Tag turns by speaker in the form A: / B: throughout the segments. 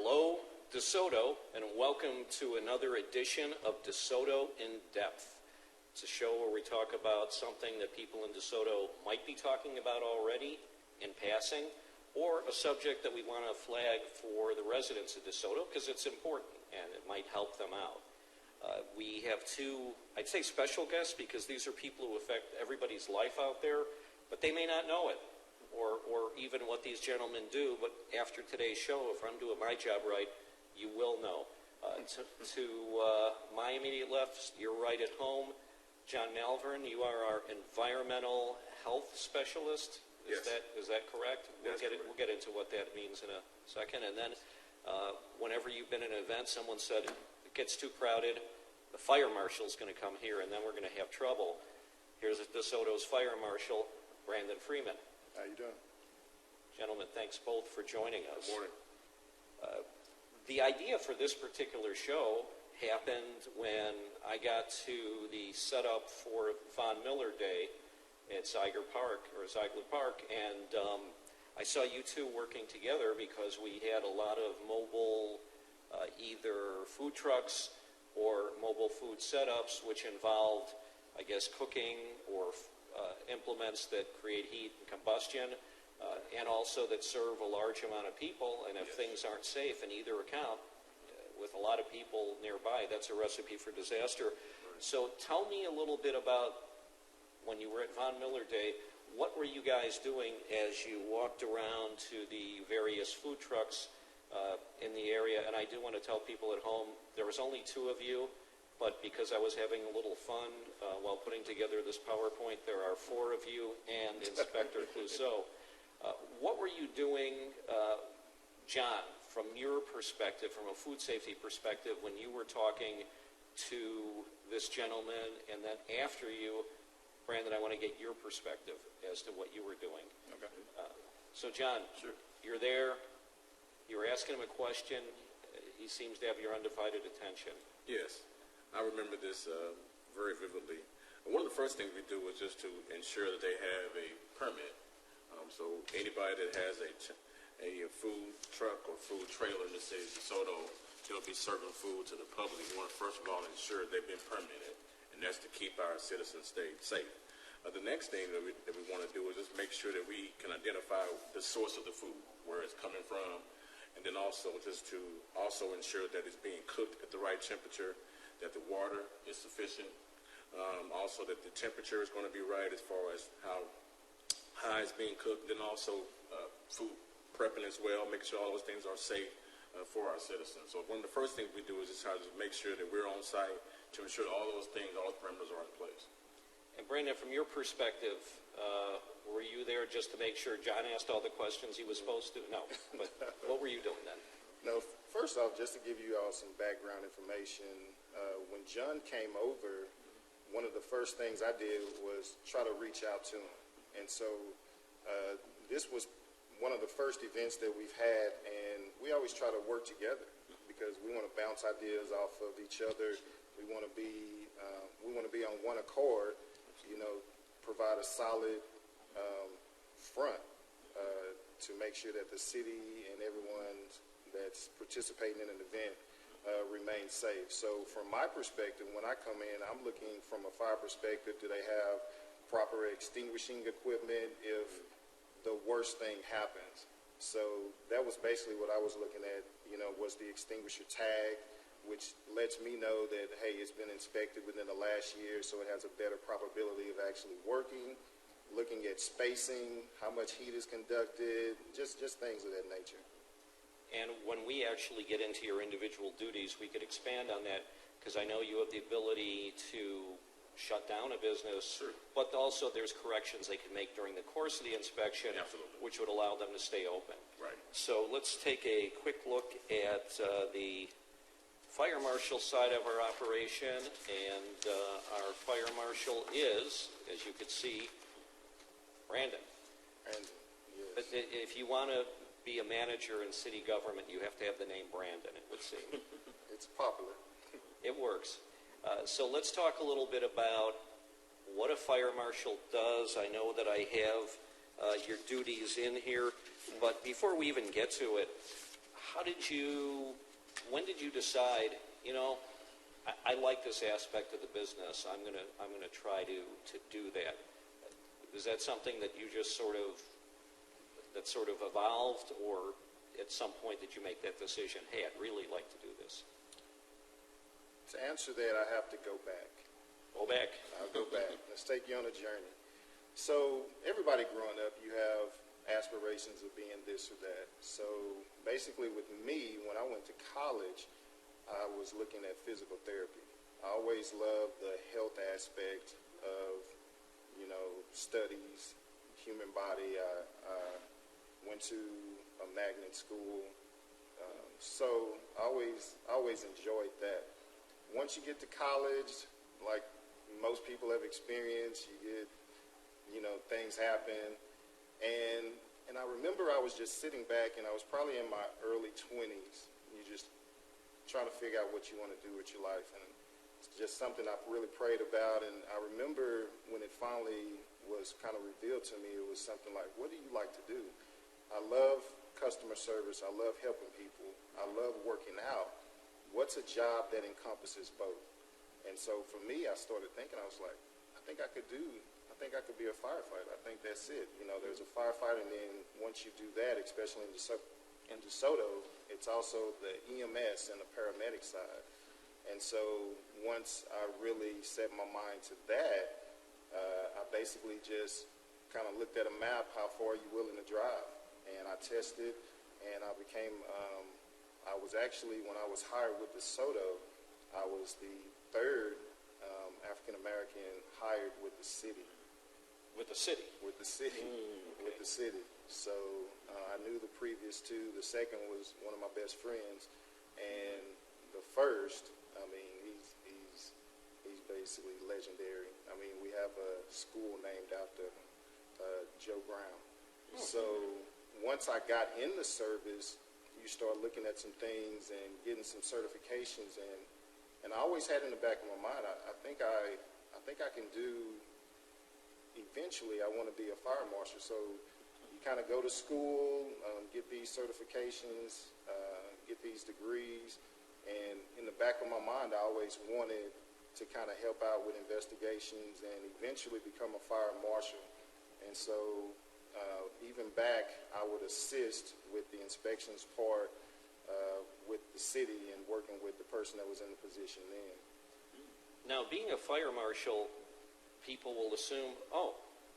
A: Hello, DeSoto, and welcome to another edition of DeSoto In-Depth. It's a show where we talk about something that people in DeSoto might be talking about already in passing, or a subject that we want to flag for the residents of DeSoto because it's important and it might help them out. We have two, I'd say special guests because these are people who affect everybody's life out there, but they may not know it. Or even what these gentlemen do, but after today's show, if I'm doing my job right, you will know. To my immediate left, you're right at home, John Malvern, you are our environmental health specialist.
B: Yes.
A: Is that correct?
B: We'll
A: get into what that means in a second. And then whenever you've been in an event, someone said, it gets too crowded, the fire marshal's going to come here, and then we're going to have trouble. Here's DeSoto's fire marshal, Brandon Freeman.
C: How you doing?
A: Gentlemen, thanks both for joining us.
B: Good morning.
A: The idea for this particular show happened when I got to the setup for Von Miller Day at Ziegler Park, and I saw you two working together because we had a lot of mobile, either food trucks or mobile food setups, which involved, I guess, cooking or implements that create heat and combustion, and also that serve a large amount of people. And if things aren't safe in either account, with a lot of people nearby, that's a recipe for disaster. Right. So tell me a little bit about when you were at Von Miller Day. What were you guys doing as you walked around to the various food trucks in the area? And I do want to tell people at home, there was only two of you. But because I was having a little fun while putting together this PowerPoint, there are four of you and Inspector Clouseau. What were you doing, John, from your perspective, from a food safety perspective, when you were talking to this gentleman? And then after you, Brandon, I want to get your perspective as to what you were doing.
C: Okay.
A: So, John,
B: Sure.
A: You're there. You were asking him a question. He seems to have your undivided attention.
B: Yes, I remember this very vividly. One of the first things we do was just to ensure that they have a permit. So anybody that has a food truck or food trailer in the city of DeSoto, they'll be serving food to the public. We want to first of all ensure they've been permitted, and that's to keep our citizens safe. The next thing that we want to do is just make sure that we can identify the source of the food, where it's coming from, and then also just to also ensure that it's being cooked at the right temperature, that the water is sufficient, also that the temperature is going to be right as far as how high it's being cooked, then also food prepping as well, make sure all those things are safe for our citizens. So one of the first things we do is just how to make sure that we're on site to ensure that all those things, all those parameters are in place.
A: And Brandon, from your perspective, were you there just to make sure John asked all the questions he was supposed to? No, but what were you doing then?
C: No, first off, just to give you all some background information, when John came over, one of the first things I did was try to reach out to him. And so this was one of the first events that we've had, and we always try to work together because we want to bounce ideas off of each other. We want to be on one accord, provide a solid front to make sure that the city and everyone that's participating in an event remains safe. So from my perspective, when I come in, I'm looking from a fire perspective. Do they have proper extinguishing equipment if the worst thing happens? So that was basically what I was looking at, was the extinguisher tag, which lets me know that, hey, it's been inspected within the last year, so it has a better probability of actually working. Looking at spacing, how much heat is conducted, just things of that nature.
A: And when we actually get into your individual duties, we could expand on that because I know you have the ability to shut down a business,
B: Sure.
A: But also there's corrections they can make during the course of the inspection,
B: Absolutely.
A: which would allow them to stay open.
B: Right.
A: So let's take a quick look at the fire marshal side of our operation, and our fire marshal is, as you can see, Brandon.
C: And
A: But
C: yes,
A: if you want to be a manager in city government, you have to have the name Brandon, it would seem.
C: it's popular.
A: It works. So let's talk a little bit about what a fire marshal does. I know that I have your duties in here, but before we even get to it, when did you decide, I like this aspect of the business. I'm gonna try to do that. Is that something that you just sort of evolved, or at some point did you make that decision? Hey, I'd really like to do this.
C: To answer that, I have to go back.
A: Go back.
C: I'll go back. Let's take you on a journey. So everybody growing up, you have aspirations of being this or that. So basically with me, when I went to college, I was looking at physical therapy. I always loved the health aspect of, studies, human body. I went to a magnet school. So I always enjoyed that. Once you get to college, like most people have experienced, you get, things happen. And I remember I was just sitting back, and I was probably in my early 20s. You just trying to figure out what you want to do with your life. And it's just something I've really prayed about. And I remember when it finally was kind of revealed to me, it was something like, what do you like to do? I love customer service. I love helping people. I love working out. What's a job that encompasses both? And so for me, I started thinking, I was like, I think I could be a firefighter. I think that's it. There's a firefighter, and then once you do that, especially in DeSoto, it's also the EMS and the paramedic side. And so once I really set my mind to that, I basically just kind of looked at a map, how far are you willing to drive? And I tested, and I became, I was actually, when I was hired with DeSoto, I was the third African-American hired with the city.
A: With the city?
C: With the city.
A: Okay.
C: With the city. So I knew the previous two. The second was one of my best friends. And the first, he's basically legendary. We have a school named after Joe Brown. So once I got in the service, you start looking at some things and getting some certifications, and I always had in the back of my mind, I think I can do. Eventually, I want to be a fire marshal. So you kind of go to school, get these certifications, get these degrees, and in the back of my mind, I always wanted to kind of help out with investigations and eventually become a fire marshal. And so even back, I would assist with the inspections part with the city and working with the person that was in the position then.
A: Now, being a fire marshal, people will assume,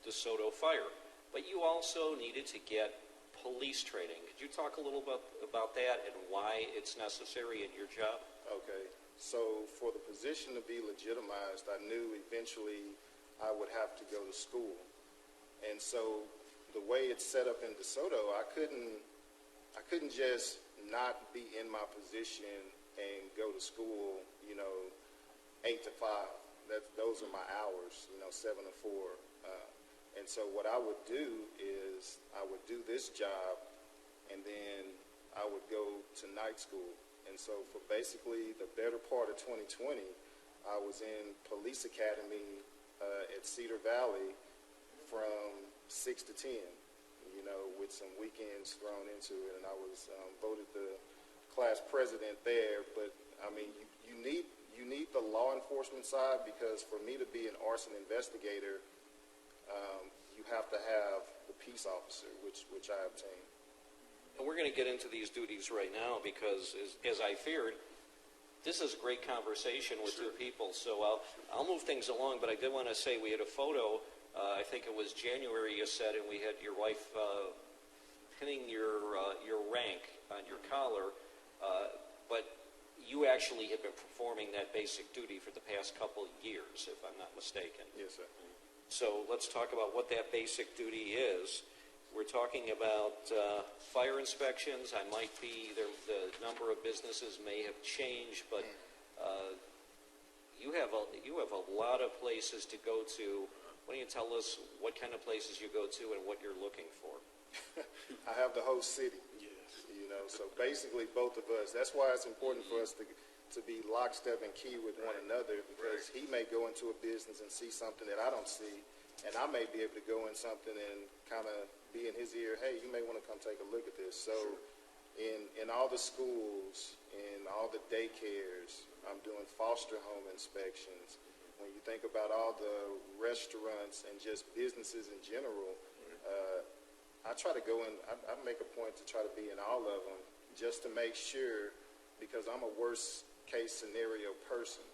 A: DeSoto Fire. But you also needed to get police training. Could you talk a little bit about that and why it's necessary in your job?
C: Okay. So for the position to be legitimized, I knew eventually I would have to go to school. And so the way it's set up in DeSoto, I couldn't just not be in my position and go to school, 8 to 5. Those are my hours, 7 to 4. And so what I would do is I would do this job, and then I would go to night school. And so for basically the better part of 2020, I was in police academy at Cedar Valley from 6 to 10, with some weekends thrown into it. And I was voted the class president there. But you need the law enforcement side, because for me to be an arson investigator, you have to have the peace officer, which I obtained.
A: And we're going to get into these duties right now because, as I feared, this is a great conversation with two people. So I'll move things along, but I did want to say we had a photo, I think it was January, you said, and we had your wife pinning your rank on your collar, but you actually have been performing that basic duty for the past couple of years, if I'm not mistaken.
C: Yes, sir.
A: So let's talk about what that basic duty is. We're talking about fire inspections. The number of businesses may have changed, but you have a lot of places to go to. Why don't you tell us what kind of places you go to and what you're looking for?
C: I have the whole city. Yes. So basically both of us. That's why it's important for us to be lockstep and key with one another, because he may go into a business and see something that I don't see, and I may be able to go in something and kind of be in his ear, hey, you may want to come take a look at this. So in all the schools, in all the daycares, I'm doing foster home inspections. When you think about all the restaurants and just businesses in general, I try to go in, I make a point to try to be in all of them just to make sure, because I'm a worst case scenario person.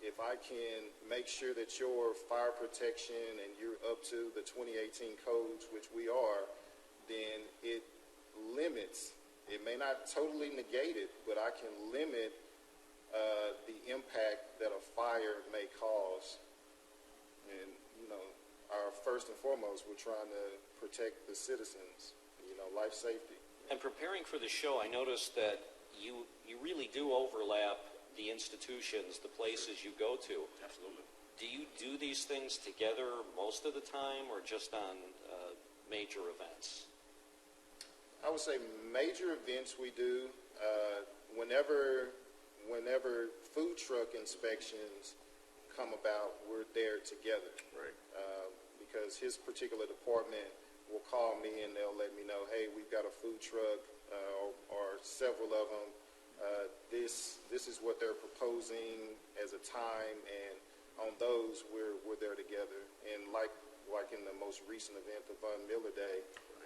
C: If I can make sure that your fire protection and you're up to the 2018 codes, which we are, then it limits, it may not totally negate it, but I can limit the impact that a fire may cause. And, you know, first and foremost, we're trying to protect the citizens, you know, life safety.
A: And preparing for the show, I noticed that you really do overlap the institutions, the places you go to.
B: Absolutely.
A: Do you do these things together most of the time, or just on major events?
C: I would say major events we do. Whenever food truck inspections come about, we're there together.
B: Right.
C: Because his particular department will call me and they'll let me know, hey, we've got a food truck or several of them. This is what they're proposing as a time, and on those we're there together. And like in the most recent event, the Von Miller Day,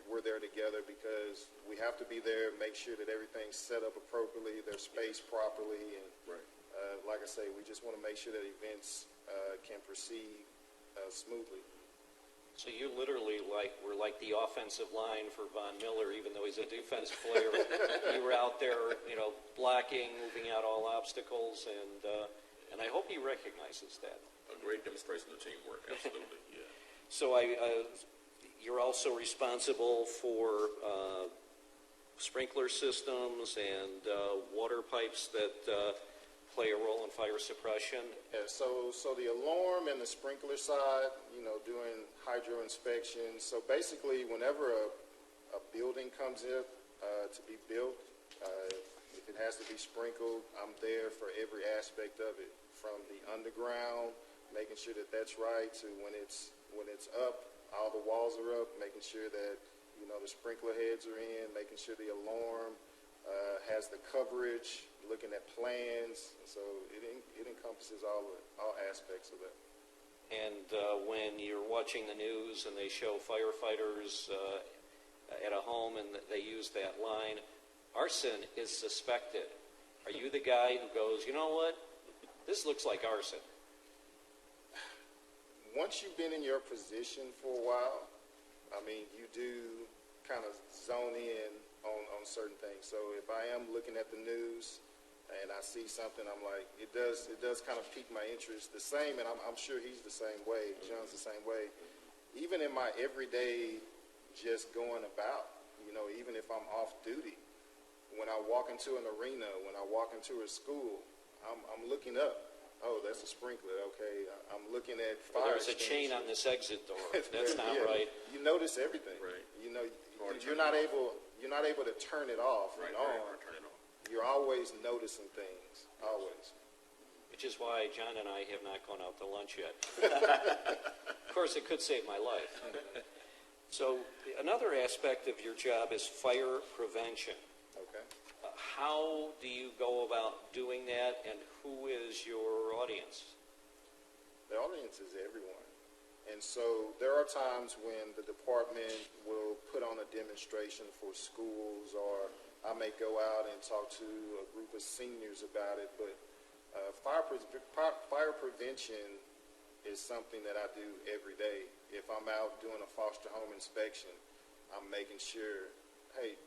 C: we're there together because we have to be there, make sure that everything's set up appropriately, they're spaced properly, and like I say, we just want to make sure that events can proceed smoothly.
A: So you literally were like the offensive line for Von Miller, even though he's a defense player. You were out there, you know, blocking, moving out all obstacles, and I hope he recognizes that.
B: A great demonstration of teamwork, absolutely, yeah.
A: So you're also responsible for sprinkler systems and water pipes that play a role in fire suppression.
C: Yeah, so the alarm and the sprinkler side, you know, doing hydro inspections. So basically, whenever a building comes in to be built, if it has to be sprinkled, I'm there for every aspect of it, from the underground, making sure that that's right, to when it's up, all the walls are up, making sure that, you know, the sprinkler heads are in, making sure the alarm has the coverage, looking at plans. So it encompasses all aspects of that.
A: And when you're watching the news and they show firefighters at a home and they use that line, arson is suspected. Are you the guy who goes, you know what, this looks like arson?
C: Once you've been in your position for a while, I mean, you do kind of zone in on certain things. So if I am looking at the news and I see something, I'm like, it does kind of pique my interest. The same, and I'm sure he's the same way, John's the same way. Even in my everyday just going about, you know, even if I'm off duty, when I walk into an arena, when I walk into a school, I'm looking up. Oh, that's a sprinkler. Okay, I'm looking at fire.
A: There's a chain on this exit door. That's not
C: yeah.
A: right.
C: You notice everything.
B: Right.
C: You know, you're not able to turn it off and on.
B: Turn it off.
C: You're always noticing things. Always.
A: Which is why John and I have not gone out to lunch yet. Of course, it could save my life. So another aspect of your job is fire prevention.
C: Okay.
A: How do you go about doing that, and who is your audience?
C: The audience is everyone. And so there are times when the department will put on a demonstration for schools, or I may go out and talk to a group of seniors about it. But fire prevention is something that I do every day. If I'm out doing a foster home inspection, I'm making sure, hey,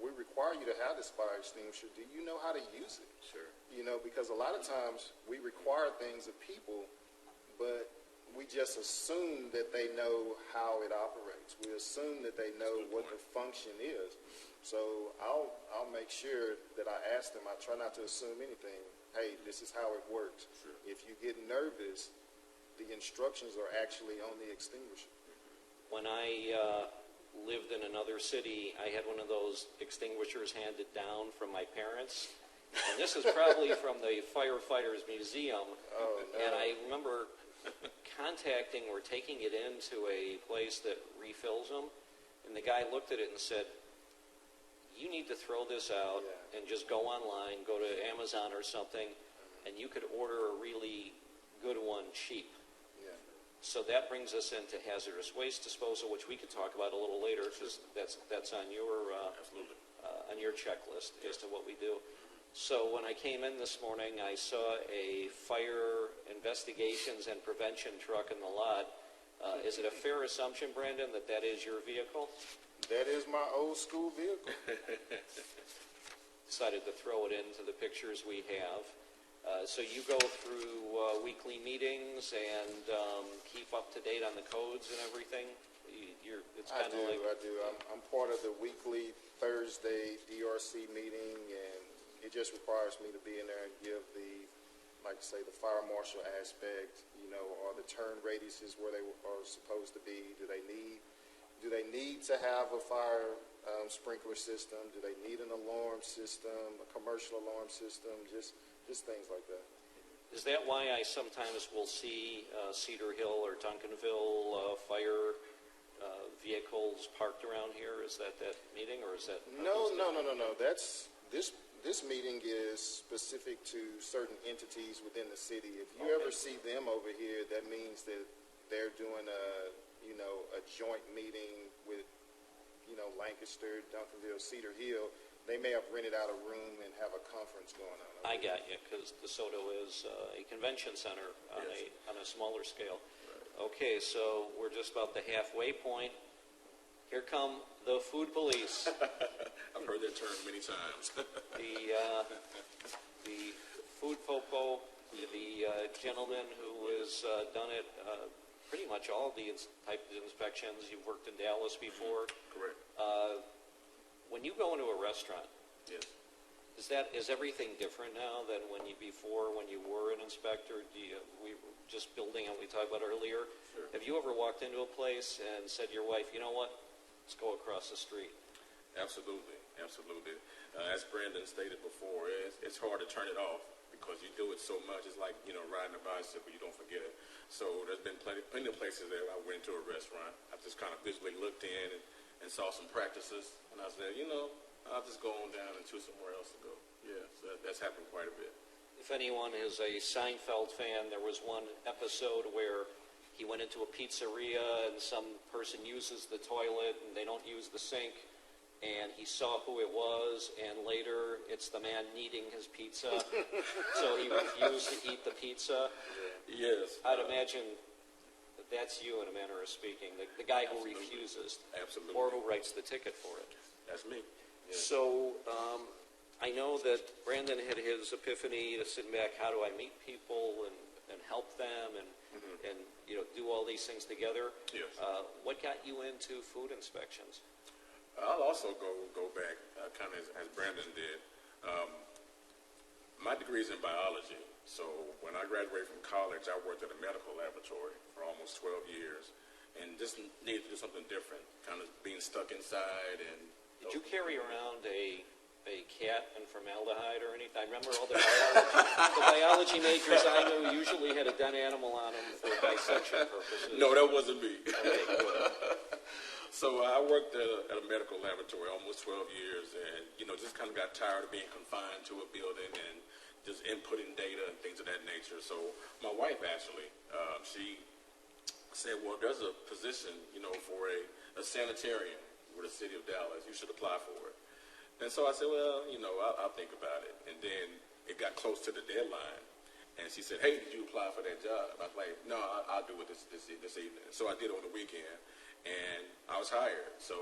C: we require you to have this fire extinguisher. Do you know how to use it?
B: Sure.
C: You know, because a lot of times we require things of people, but we just assume that they know how it operates. We assume that they know what the function is. So I'll make sure that I ask them. I try not to assume anything. Hey, this is how it works.
B: Sure.
C: If you get nervous, the instructions are actually on the extinguisher.
A: When I lived in another city, I had one of those extinguishers handed down from my parents. And this is probably from the Firefighters Museum.
C: Oh, no.
A: And I remember contacting or taking it into a place that refills them. And the guy looked at it and said, you need to throw this out and just go online, go to Amazon or something, and you could order a really good one cheap.
C: Yeah.
A: So that brings us into hazardous waste disposal, which we could talk about a little later, because that's on your
B: Absolutely.
A: On your checklist as to what we do. So when I came in this morning, I saw a fire investigations and prevention truck in the lot. Is it a fair assumption, Brandon, that that is your vehicle?
C: That is my old school vehicle.
A: Decided to throw it into the pictures we have. So you go through weekly meetings and keep up to date on the codes and everything? It's
C: I
A: kind
C: do.
A: of like...
C: I'm part of the weekly Thursday DRC meeting, and it just requires me to be in there and give the fire marshal aspect, are the turn radiuses where they are supposed to be? Do they need to have a fire sprinkler system? Do they need an alarm system, a commercial alarm system? Just things like that.
A: Is that why I sometimes will see Cedar Hill or Duncanville fire vehicles parked around here? Is that meeting, or is that...
C: No. This meeting is specific to certain entities within the city. If you ever see them over here, that means that they're doing a joint meeting with, Lancaster, Duncanville, Cedar Hill. They may have rented out a room and have a conference going on.
A: I got you, because DeSoto is a convention center on a smaller scale. Right. Okay, so we're just about the halfway point. Here come the food police.
B: I've heard that term many times.
A: The food popo, the gentleman who has done it, pretty much all the type of inspections. You've worked in Dallas before.
B: Correct.
A: When you go into a restaurant,
B: yes,
A: is everything different now than when you were an inspector? We were just building on what we talked about earlier.
B: Sure.
A: Have you ever walked into a place and said to your wife, you know what, let's go across the street?
B: Absolutely. As Brandon stated before, it's hard to turn it off because you do it so much. It's like, riding a bicycle, you don't forget it. So there's been plenty of places that I went to a restaurant. I just kind of visually looked in and saw some practices, and I said, I'll just go on down and choose somewhere else to go. Yeah, so that's happened quite a bit.
A: If anyone is a Seinfeld fan, there was one episode where he went into a pizzeria and some person uses the toilet and they don't use the sink, and he saw who it was, and later it's the man kneading his pizza, so he refused to eat the pizza.
B: Yes.
A: I'd imagine that's you, in a manner of speaking, the guy who refuses.
B: Absolutely.
A: Or who writes the ticket for it.
B: That's me. Yeah.
A: So I know that Brandon had his epiphany to sitting back, how do I meet people and help them and do all these things together?
B: Yes.
A: What got you into food inspections?
B: I'll also go back kind of as Brandon did. My degree is in biology. So when I graduated from college, I worked at a medical laboratory for almost 12 years and just needed to do something different, kind of being stuck inside. And
A: did you carry around a cat and formaldehyde or anything? I remember all the biology majors I knew usually had a dead animal on them for dissection purposes.
B: No, that wasn't me.
A: Okay, good.
B: So I worked at a medical laboratory almost 12 years and, just kind of got tired of being confined to a building and just inputting data and things of that nature. So my wife actually, she said, well, there's a position, for a sanitarian with the city of Dallas. You should apply for it. And so I said, well, I'll think about it. And then it got close to the deadline. And she said, hey, did you apply for that job? I was like, no, I'll do it this evening. So I did it on the weekend. And I was hired. So,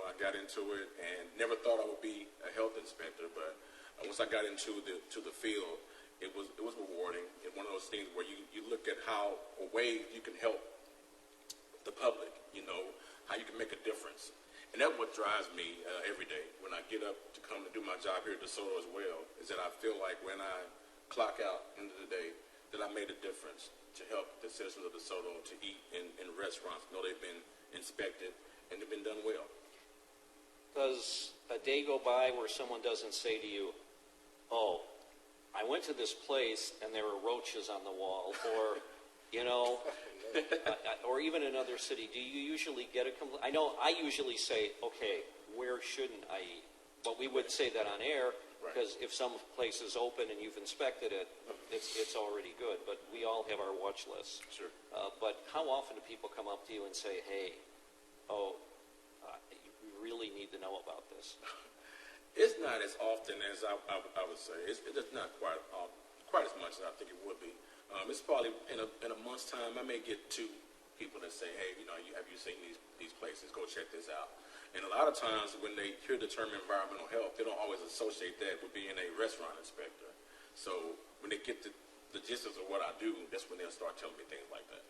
B: I got into it and never thought I would be a health inspector. But once I got into the field, it was rewarding. It's one of those things where you look at how a way you can help the public, how you can make a difference. And that's what drives me every day when I get up to come to do my job here at DeSoto as well, is that I feel like when I clock out end of the day, that I made a difference to help the citizens of DeSoto to eat in restaurants. They've been inspected and they've been done well.
A: Does a day go by where someone doesn't say to you, oh, I went to this place and there were roaches on the wall, or, or even another city, do you usually get a complaint? I know I usually say, okay, where shouldn't I eat? But we would say that on air,
B: Right.
A: because if some place is open and you've inspected it, it's already good. But we all have our watch lists.
B: Sure.
A: But how often do people come up to you and say, hey, you really need to know about this?
B: It's not as often as I would say. It's not quite as much as I think it would be. It's probably in a month's time, I may get 2 people that say, hey, have you seen these places? Go check this out. And a lot of times when they hear the term environmental health, they don't always associate that with being a restaurant inspector. So when they get the gist of what I do, that's when they'll start telling me things like that.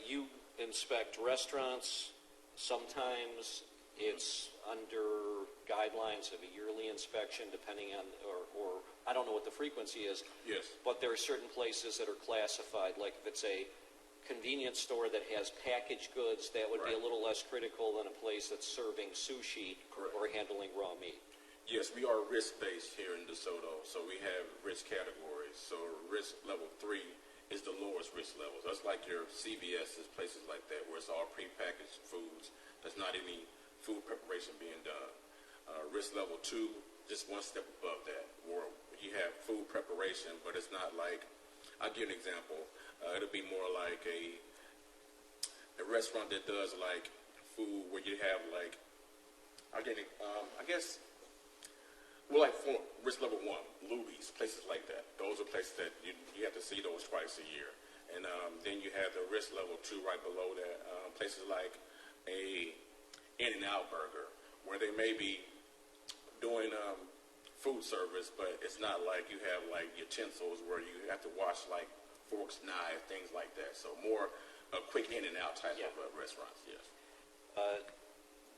A: You inspect restaurants. Sometimes it's under guidelines of a yearly inspection, depending on, or I don't know what the frequency is.
B: Yes.
A: But there are certain places that are classified, like if it's a convenience store that has packaged goods, that would be a
B: Right.
A: little less critical than a place that's serving sushi
B: Correct.
A: or handling raw meat.
B: Yes, we are risk-based here in DeSoto, so we have risk categories. So risk level 3 is the lowest risk level. That's like your CVS's, places like that, where it's all prepackaged foods. There's not any food preparation being done. Risk level 2, just one step above that, where you have food preparation, but it's not like, I'll give an example. It'll be more like a restaurant that does like food where you have like, I guess, well, like for risk level 1, Luby's, places like that. Those are places that you have to see those twice a year. And then you have the risk level 2 right below that, places like a In-N-Out burger, where they may be doing food service, but it's not like you have like utensils where you have to wash like forks, knives, things like that. So more a quick in-and-out type of restaurants, yes.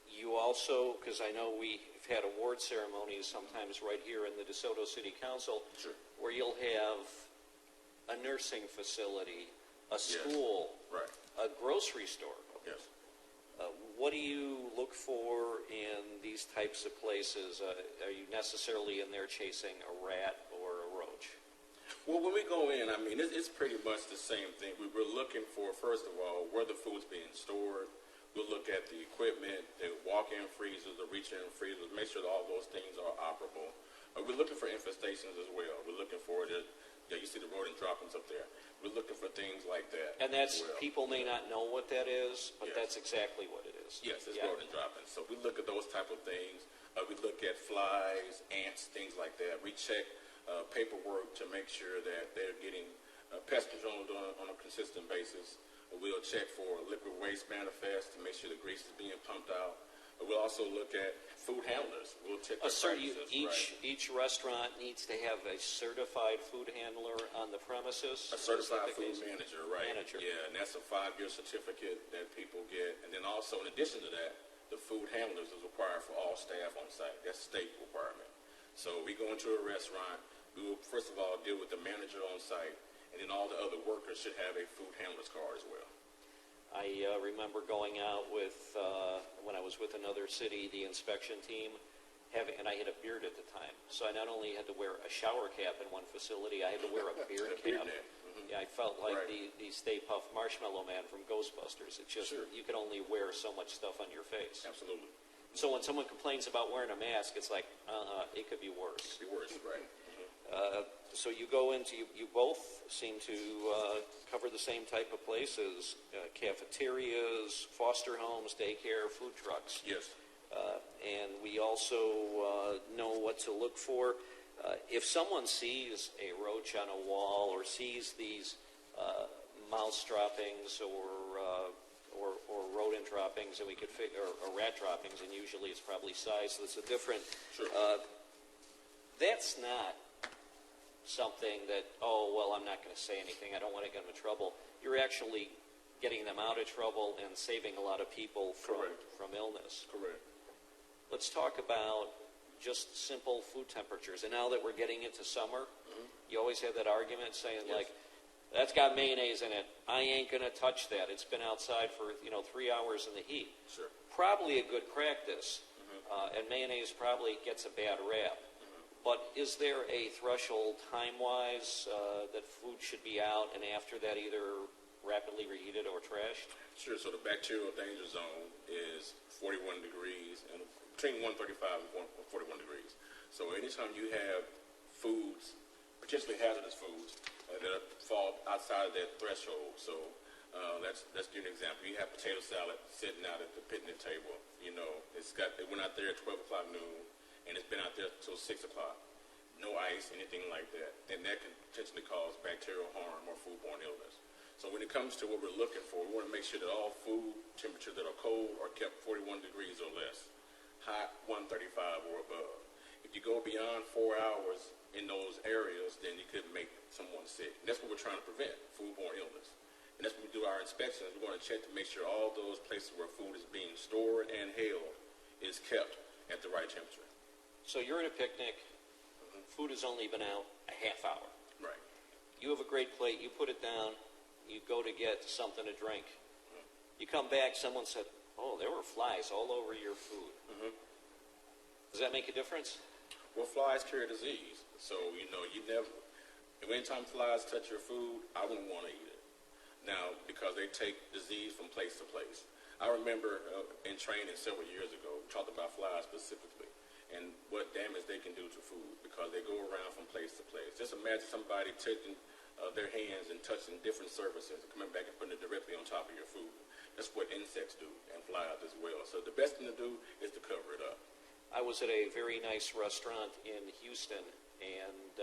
A: You also, because I know we've had award ceremonies sometimes right here in the DeSoto City Council,
B: Sure.
A: where you'll have a nursing facility, a school,
B: Right.
A: a grocery store.
B: Yes.
A: What do you look for in these types of places? Are you necessarily in there chasing a rat or a roach?
B: Well, when we go in, I mean, it's pretty much the same thing. We're looking for, first of all, where the food's being stored. We'll look at the equipment, the walk-in freezers, the reach-in freezers, make sure that all those things are operable. We're looking for infestations as well. We're looking for you see the rodent droppings up there. We're looking for things like that.
A: And that's,
B: as well.
A: people may not know what that is, but
B: Yes.
A: that's exactly what it is.
B: Yes, it's rodent droppings. So we look at those type of things. We look at flies, ants, things like that. We check paperwork to make sure that they're getting pest control on a consistent basis. We'll check for liquid waste manifest to make sure the grease is being pumped out. We'll also look at food handlers. We'll check their practices, right?
A: Each restaurant needs to have a certified food handler on the premises.
B: A certified food
A: Is that the case?
B: manager, right?
A: Manager.
B: Yeah, and that's a 5-year certificate that people get. And then also, in addition to that, the food handlers is required for all staff on site. That's state requirement. So we go into a restaurant, we will first of all deal with the manager on site, and then all the other workers should have a food handler's card as well.
A: I remember going out with, when I was with another city, the inspection team, and I had a beard at the time. So I not only had to wear a shower cap in one facility, I had to wear a beard cap. Yeah, I felt like
B: Right.
A: the Stay Puft Marshmallow Man from Ghostbusters. It's just, you can only wear so much stuff on your face.
B: Absolutely.
A: So when someone complains about wearing a mask, it's like, it could be worse.
B: It works, right?
A: So you go into, you both seem to cover the same type of places, cafeterias, foster homes, daycare, food trucks.
B: Yes.
A: And we also know what to look for. If someone sees a roach on a wall or sees these mouse droppings or rodent droppings, and we could figure, or rat droppings, and usually it's probably size, so it's a different.
B: Sure.
A: That's not something that, oh, well, I'm not going to say anything. I don't want to get them in trouble. You're actually getting them out of trouble and saving a lot of people from illness.
B: Correct.
A: Let's talk about just simple food temperatures. And now that we're getting into summer, you always have that argument saying, like, that's got mayonnaise in it. I ain't going to touch that. It's been outside for, 3 hours in the heat.
B: Sure.
A: Probably a good practice, and mayonnaise probably gets a bad rap. But is there a threshold time-wise that food should be out, and after that either rapidly reheated or trashed?
B: Sure. So the bacterial danger zone is 41 degrees and between 135 and 141 degrees. So anytime you have foods, potentially hazardous foods, that fall outside of that threshold. So let's give you an example. You have potato salad sitting out at the picnic table. You know, it went out there at 12 o'clock noon, and it's been out there till 6 o'clock. No ice, anything like that. And that can potentially cause bacterial harm or foodborne illness. So when it comes to what we're looking for, we want to make sure that all food temperatures that are cold are kept 41 degrees or less, hot 135 or above. If you go beyond 4 hours in those areas, then you could make someone sick. And that's what we're trying to prevent, foodborne illness. And that's when we do our inspections. We want to check to make sure all those places where food is being stored and held is kept at the right temperature.
A: So you're at a picnic. Food has only been out a half hour.
B: Right.
A: You have a great plate. You put it down. You go to get something to drink. You come back. Someone said, "Oh, there were flies all over your food." Does that make a difference?
B: Well, flies carry disease. So, you know, anytime flies touch your food, I wouldn't want to eat it. Now, because they take disease from place to place. I remember in training several years ago, we talked about flies specifically and what damage they can do to food because they go around from place to place. Just imagine somebody taking their hands and touching different surfaces and coming back and putting it directly on top of your food. That's what insects do and flies as well. So the best thing to do is to cover it up.
A: I was at a very nice restaurant in Houston, and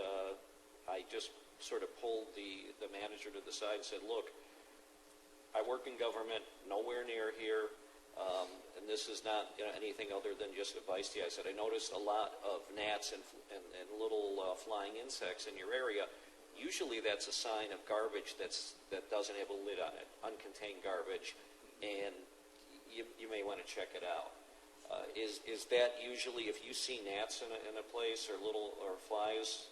A: I just sort of pulled the manager to the side and said, "Look, I work in government, nowhere near here, and this is not anything other than just advice to you." I said, "I noticed a lot of gnats and little flying insects in your area. Usually that's a sign of garbage that doesn't have a lid on it, uncontained garbage, and you may want to check it out." Is that usually, if you see gnats in a place or flies,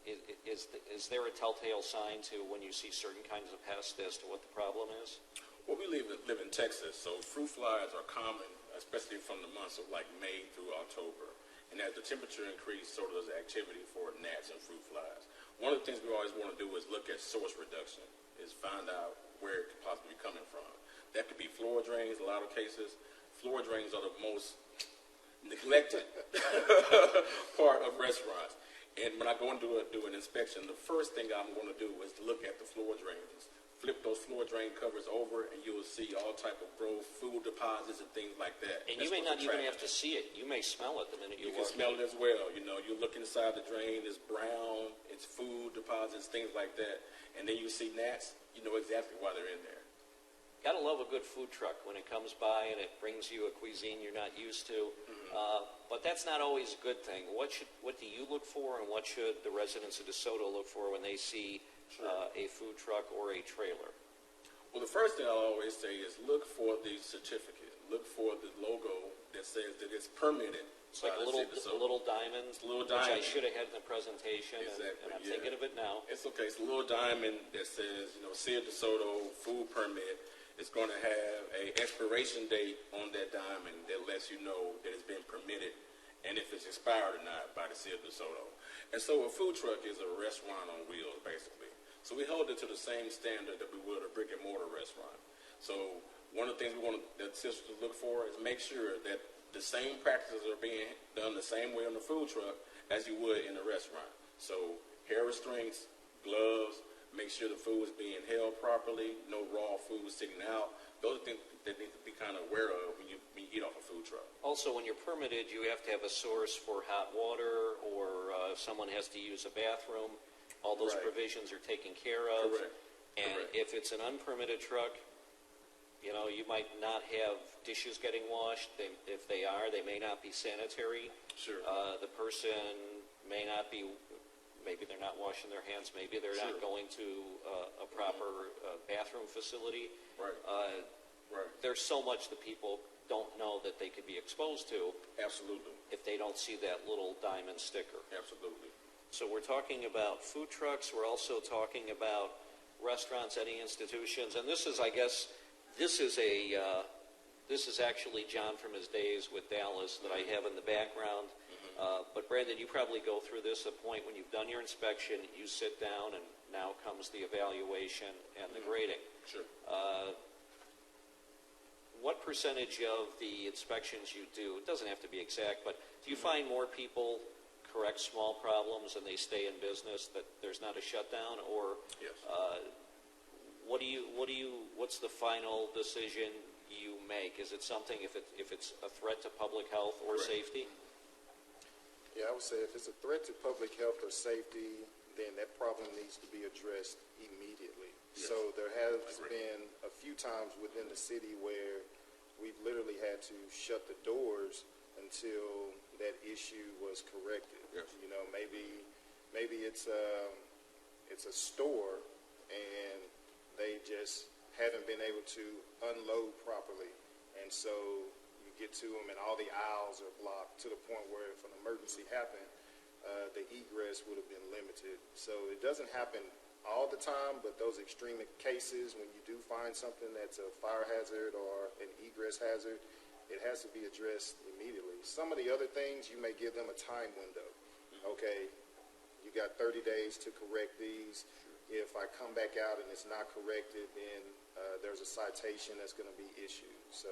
A: is there a telltale sign to when you see certain kinds of pests as to what the problem is?
B: Well, we live in Texas, so fruit flies are common, especially from the months of like May through October. And as the temperature increases, so does the activity for gnats and fruit flies. One of the things we always want to do is look at source reduction, is find out where it could possibly be coming from. That could be floor drains, a lot of cases. Floor drains are the most neglected part of restaurants. And when I go and do an inspection, the first thing I'm going to do is look at the floor drains. Flip those floor drain covers over, and you will see all type of growth, food deposits, and things like that.
A: And you may not even have to see it. You may smell it the minute you walk in.
B: You can smell it as well. You know, you look inside the drain, it's brown, it's food deposits, things like that. And then you see gnats, you know exactly why they're in there.
A: Gotta love a good food truck when it comes by and it brings you a cuisine you're not used to. But that's not always a good thing. What do you look for, and what should the residents of DeSoto look for when they see a food truck or a trailer?
B: Well, the first thing I'll always say is look for the certificate. Look for the logo that says that it's permitted.
A: It's like a little diamond,
B: It's a little
A: which I
B: diamond.
A: should have had in the presentation,
B: Exactly,
A: and I'm
B: yeah.
A: thinking of it now.
B: It's okay. It's a little diamond that says, City of DeSoto food permit. It's going to have an expiration date on that diamond that lets you know that it's been permitted and if it's expired or not by the City of DeSoto. And so a food truck is a restaurant on wheels, basically. So we hold it to the same standard that we would a brick and mortar restaurant. So one of the things we want the sisters to look for is make sure that the same practices are being done the same way on the food truck as you would in a restaurant. So hair restraints, gloves, make sure the food is being held properly, no raw food sitting out. Those are things that need to be kind of aware of when you eat off a food truck.
A: Also, when you're permitted, you have to have a source for hot water, or someone has to use a bathroom. All those
B: Right.
A: provisions are taken care of.
B: Correct.
A: And
B: Correct.
A: if it's an unpermitted truck, you might not have dishes getting washed. If they are, they may not be sanitary.
B: Sure.
A: The person may not be, maybe they're not washing their hands, maybe they're
B: Sure.
A: not going to a proper bathroom facility.
B: Right. Right.
A: There's so much that people don't know that they could be exposed to
B: Absolutely.
A: if they don't see that little diamond sticker.
B: Absolutely.
A: So we're talking about food trucks. We're also talking about restaurants, any institutions. And this is, I guess, this is actually John from his days with Dallas that I have in the background. But Brandon, you probably go through this at a point when you've done your inspection, you sit down, and now comes the evaluation and the grading.
B: Sure.
A: what percentage of the inspections you do, it doesn't have to be exact, but do you find more people correct small problems and they stay in business, that there's not a shutdown? Or
B: Yes.
A: what's the final decision you make? Is it something, if it's a threat to public health or
B: Correct.
A: safety?
C: Yeah, I would say if it's a threat to public health or safety, then that problem needs to be addressed immediately.
B: Yes.
C: So there has
B: Agree.
C: been a few times within the city where we've literally had to shut the doors until that issue was corrected.
B: Yes.
C: You know, maybe it's a store and they just haven't been able to unload properly, and so you get to them and all the aisles are blocked to the point where if an emergency happened, the egress would have been limited. So it doesn't happen all the time, but those extreme cases, when you do find something that's a fire hazard or an egress hazard, it has to be addressed immediately. Some of the other things, you may give them a time window. Okay, you got 30 days to correct these. If I come back out and it's not corrected, then there's a citation that's going to be issued. So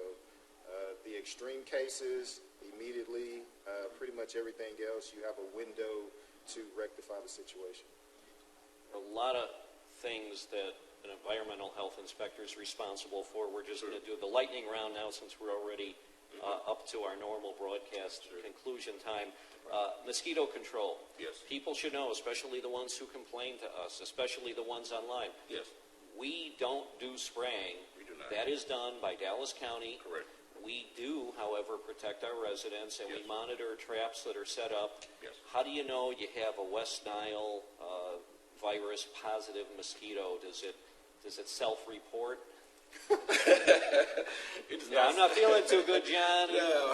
C: the extreme cases, immediately, pretty much everything else, you have a window to rectify the situation.
A: A lot of things that an environmental health inspector is responsible for. We're just going to do the lightning round now, since we're already up to our normal broadcast conclusion time. Mosquito control.
B: Yes.
A: People should know, especially the ones who complain to us, especially the ones online.
B: Yes.
A: We don't do spraying.
B: We do not.
A: That is done by Dallas County.
B: Correct.
A: We do, however, protect our residents, and we
B: Yes.
A: monitor traps that are set up.
B: Yes.
A: How do you know you have a West Nile virus positive mosquito? Does it self-report? I'm not feeling too good, John.
B: No,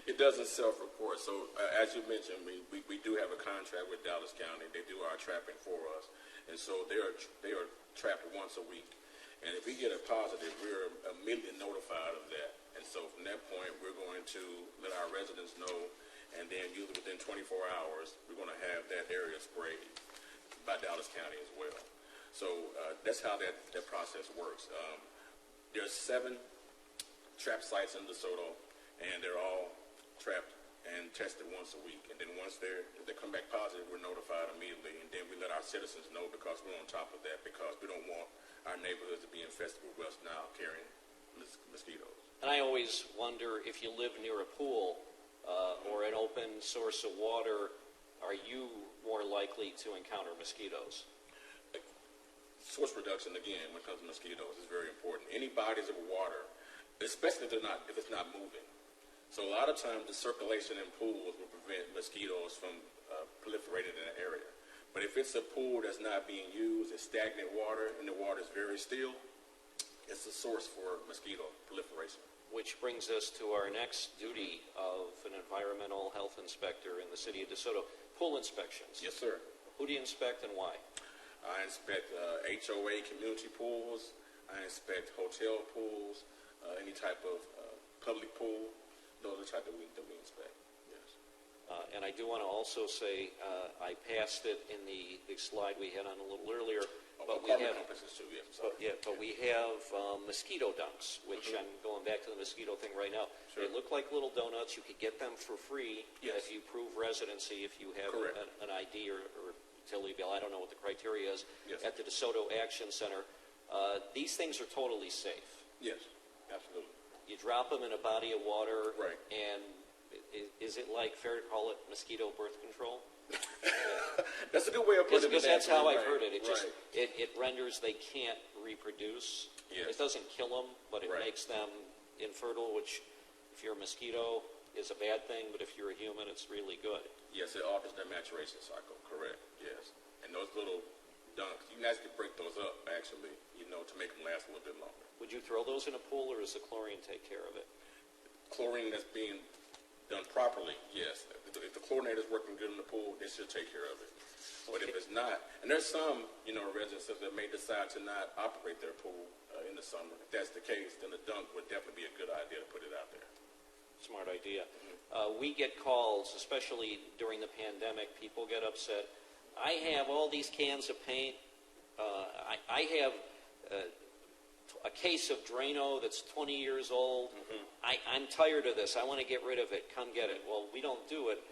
B: it doesn't self-report. So as you mentioned, we do have a contract with Dallas County. They do our trapping for us, and so they are trapped once a week. And if we get a positive, we're immediately notified of that. And so from that point, we're going to let our residents know, and then usually within 24 hours, we're going to have that area sprayed by Dallas County as well. So that's how that process works. There's 7 trap sites in DeSoto, and they're all trapped and tested once a week. And then once if they come back positive, we're notified immediately, and then we let our citizens know, because we're on top of that, because we don't want our neighborhoods to be infested with West Nile carrying mosquitoes.
A: And I always wonder, if you live near a pool or an open source of water, are you more likely to encounter mosquitoes?
B: Source reduction, again, when it comes to mosquitoes, is very important. Any bodies of water, especially if it's not moving. So a lot of times the circulation in pools will prevent mosquitoes from proliferating in an area. But if it's a pool that's not being used, it's stagnant water, and the water is very still, it's a source for mosquito proliferation.
A: Which brings us to our next duty of an environmental health inspector in the city of DeSoto: pool inspections.
B: Yes, sir.
A: Who do you inspect and why?
B: I inspect HOA community pools. I inspect hotel pools, any type of public pool. Those are the type that we inspect. Yes.
A: And I do want to also say, I passed it in the slide we had on a little earlier, but we have
B: complexes too. Yes.
A: but we have mosquito dunks, which I'm going back to the mosquito thing right now.
B: Sure.
A: They look like little donuts. You could get them for free
B: Yes.
A: if you prove residency, if you have
B: Correct.
A: an ID or utility bill. I don't know what the criteria is.
B: Yes.
A: At the DeSoto Action Center. These things are totally safe.
B: Yes, absolutely.
A: You drop them in a body of water,
B: Right.
A: and is it like fair to call it mosquito birth control?
B: That's a good way of putting it.
A: Because that's how I've
B: Right,
A: heard it. It just
B: right.
A: it renders they can't reproduce.
B: Yes.
A: It doesn't kill them, but it
B: Right.
A: makes them infertile, which if you're a mosquito is a bad thing, but if you're a human, it's really good.
B: Yes, it alters their maturation cycle. Correct. Yes. And those little dunks, you can actually break those up, actually, to make them last a little bit longer.
A: Would you throw those in a pool, or does the chlorine take care of it?
B: Chlorine that's being done properly, yes. If the chlorinator is working good in the pool, they should take care of it. But if it's not, and there's some, residences that may decide to not operate their pool in the summer. If that's the case, then the dunk would definitely be a good idea to put it out there.
A: Smart idea. We get calls, especially during the pandemic. People get upset. I have all these cans of paint. I have a case of Drano that's 20 years old. I'm tired of this. I want to get rid of it. Come get it. Well, we don't do it.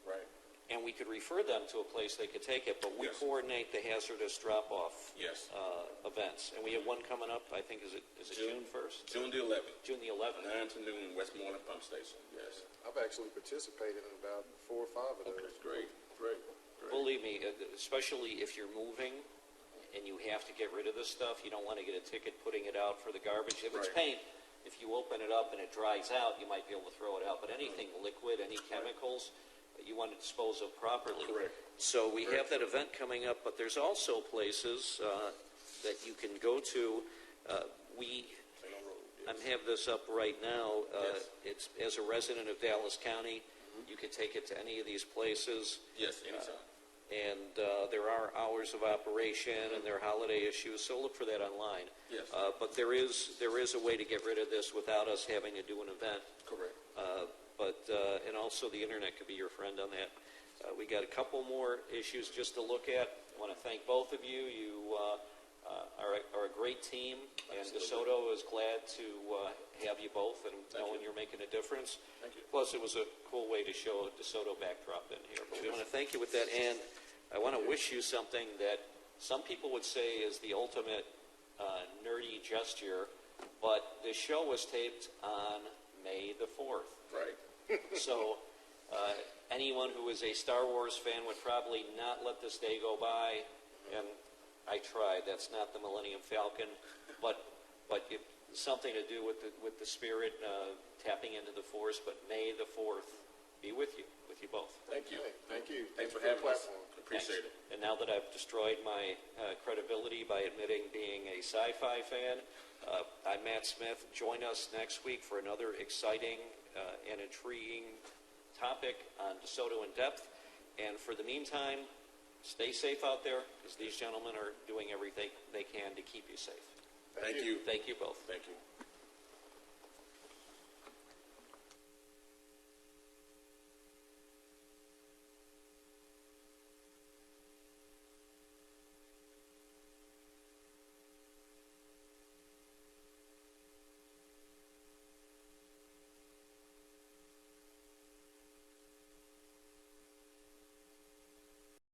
B: Right.
A: And we could refer them to a place they could take it, but we
B: Yes.
A: coordinate the hazardous drop-off
B: Yes.
A: events. And we have one coming up, I think, is it June 1st?
B: June the 11th.
A: June the 11th.
B: 9 to noon, Westmoreland Pump Station. Yes.
C: I've actually participated in about 4 or 5 of those.
B: Okay, great, great, great.
A: Believe me, especially if you're moving and you have to get rid of this stuff, you don't want to get a ticket putting it out for the garbage. If it's
B: Right.
A: paint, if you open it up and it dries out, you might be able to throw it out. But anything liquid, any chemicals, you want to dispose of properly.
B: Correct.
A: So we have that event coming up, but there's also places that you can go to. I have this up right now.
B: Yes.
A: It's as a resident of Dallas County, you could take it to any of these places.
B: Yes, anytime.
A: And there are hours of operation and there are holiday issues, so look for that online.
B: Yes.
A: But there is a way to get rid of this without us having to do an event.
B: Correct.
A: And also the internet could be your friend on that. We got a couple more issues just to look at. I want to thank both of you. You are a great team, and DeSoto is glad to have you both and knowing you're making a difference.
B: Thank you.
A: Plus, it was a cool way to show a DeSoto backdrop in here. But we want to thank you with that, and I want to wish you something that some people would say is the ultimate nerdy gesture, but this show was taped on May the 4th.
B: Right.
A: So anyone who is a Star Wars fan would probably not let this day go by, and I tried. That's not the Millennium Falcon, but something to do with the spirit, tapping into the Force. But May the 4th be with you both.
B: Thank you.
C: Hey, thank you.
B: Thanks for
C: the
B: having us.
C: platform.
B: Appreciate
A: Thanks.
B: it.
A: And now that I've destroyed my credibility by admitting being a sci-fi fan, I'm Matt Smith. Join us next week for another exciting and intriguing topic on DeSoto In-Depth. And for the meantime, stay safe out there, because these gentlemen are doing everything they can to keep you safe.
B: Thank you.
A: Thank you both.
B: Thank you.